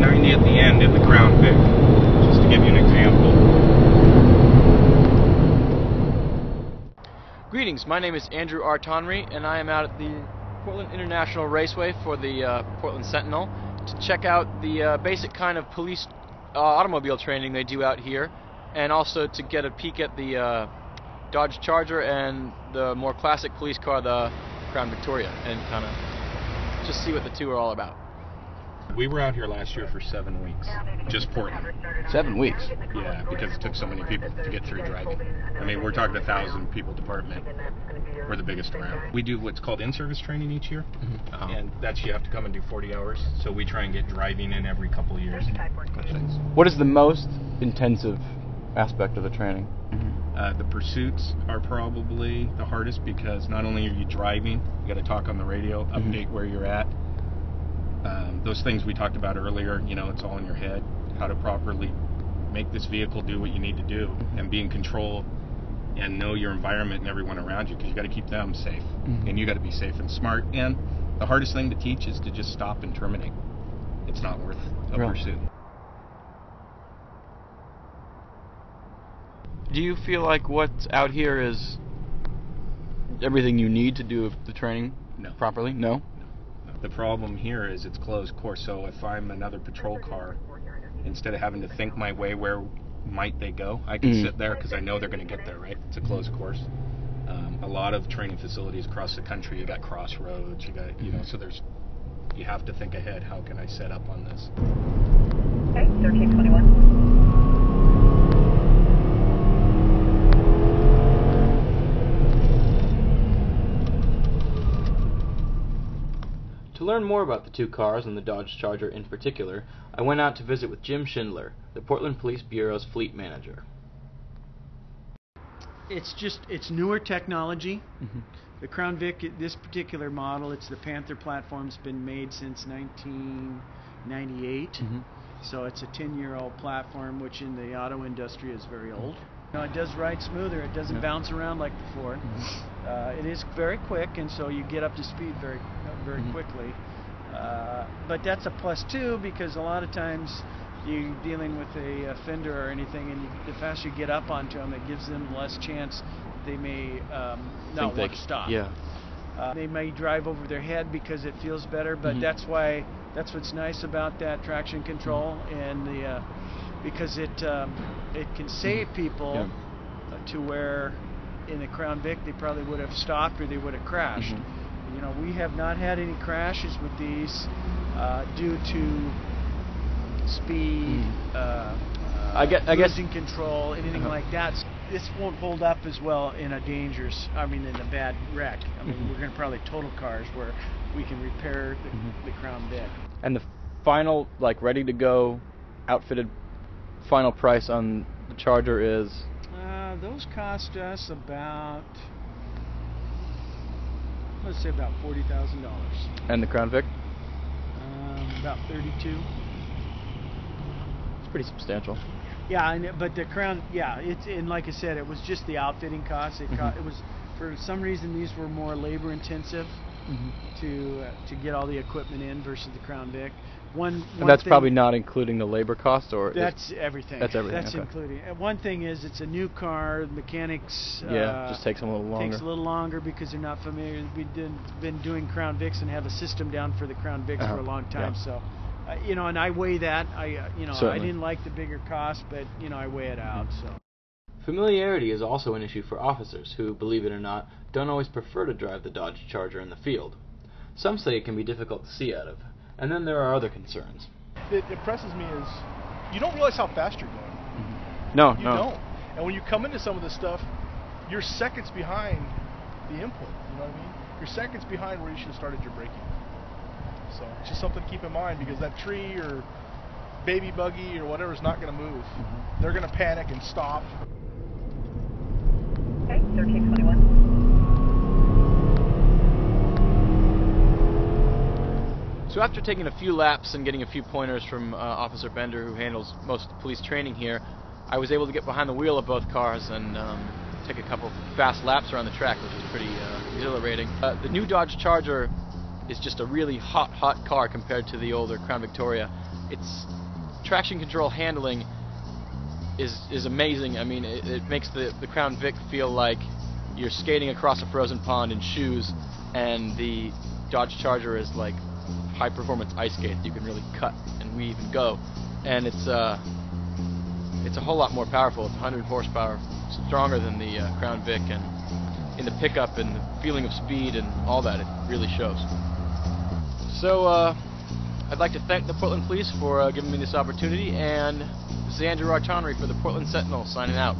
90 at the end in the Crown Vic, just to give you an example. Greetings, my name is Andrew R. Tonry, and I am out at the Portland International Raceway for the Portland Sentinel to check out the basic kind of police automobile training they do out here, and also to get a peek at the Dodge Charger and the more classic police car, the Crown Victoria, and kind of just see what the two are all about. We were out here last year for 7 weeks, just Portland. 7 weeks? Yeah, because it took so many people to get through driving. I mean, we're talking 1,000 people department. We're the biggest around. We do what's called in-service training each year, and that's you have to come and do 40 hours. So we try and get driving in every couple of years. What is the most intensive aspect of the training? The pursuits are probably the hardest because not only are you driving, you got to talk on the radio, update where you're at. Those things we talked about earlier, you know, it's all in your head. How to properly make this vehicle do what you need to do and be in control and know your environment and everyone around you, because you got to keep them safe and you got to be safe and smart. And the hardest thing to teach is to just stop and terminate. It's not worth a pursuit. Do you feel like what's out here is everything you need to do the training properly? No? The problem here is it's closed course, so if I'm another patrol car, instead of having to think my way where might they go, I can sit there because I know they're going to get there, right? It's a closed course. A lot of training facilities across the country, you got crossroads, you got, you know, so you have to think ahead. How can I set up on this? Okay, 1321. To learn more about the two cars and the Dodge Charger in particular, I went out to visit with Jim Schindler, the Portland Police Bureau's fleet manager. It's newer technology. The Crown Vic, this particular model, it's the Panther platform, has been made since 1998. So it's a 10-year-old platform, which in the auto industry is very old. You know, it does ride smoother. It doesn't bounce around like before. It is very quick, and so you get up to speed very quickly. But that's a plus too, because a lot of times you're dealing with a fender or anything, and the faster you get up onto them, it gives them less chance they may not want to stop. They may drive over their head because it feels better, but that's what's nice about that traction control, and the because it can save people to where in the Crown Vic they probably would have stopped or they would have crashed. You know, we have not had any crashes with these due to speed, losing control, anything like that. This won't hold up as well in a in a bad wreck. I mean, we're going to probably total cars where we can repair the Crown Vic. And the final, like, ready to go, outfitted final price on the Charger is? Those cost us about, let's say about $40,000. And the Crown Vic? About 32. It's pretty substantial. Yeah, but the Crown, and like I said, it was just the outfitting cost. It was, for some reason, these were more labor intensive to get all the equipment in versus the Crown Vic. And that's probably not including the labor cost, or that's everything. That's everything. That's including. One thing is it's a new car. Mechanics just takes them a little longer. Takes a little longer because they're not familiar. We've been doing Crown Vics and have a system down for the Crown Vics for a long time. So, you know, and I weigh that. I didn't like the bigger cost, but you know, I weigh it out. So. Familiarity is also an issue for officers who, believe it or not, don't always prefer to drive the Dodge Charger in the field. Some say it can be difficult to see out of. And then there are other concerns. It impresses me is you don't realize how fast you're going. No, you don't. And when you come into some of this stuff, you're seconds behind the input. You know what I mean? You're seconds behind where you should have started your braking. So it's just something to keep in mind, because that tree or baby buggy or whatever is not going to move. They're going to panic and stop. Okay, 1321. So after taking a few laps and getting a few pointers from Officer Bender, who handles most of the police training here, I was able to get behind the wheel of both cars and take a couple fast laps around the track, which was pretty exhilarating. The new Dodge Charger is just a really hot car compared to the older Crown Victoria. its traction control handling is amazing. I mean, it makes the Crown Vic feel like you're skating across a frozen pond in shoes, and the Dodge Charger is like high-performance ice skates. You can really cut and weave and go, and it's a whole lot more powerful. It's 100 horsepower, stronger than the Crown Vic, and in the pickup and the feeling of speed and all that, it really shows. So I'd like to thank the Portland Police for giving me this opportunity, and this is Andrew Artonry for the Portland Sentinel signing out.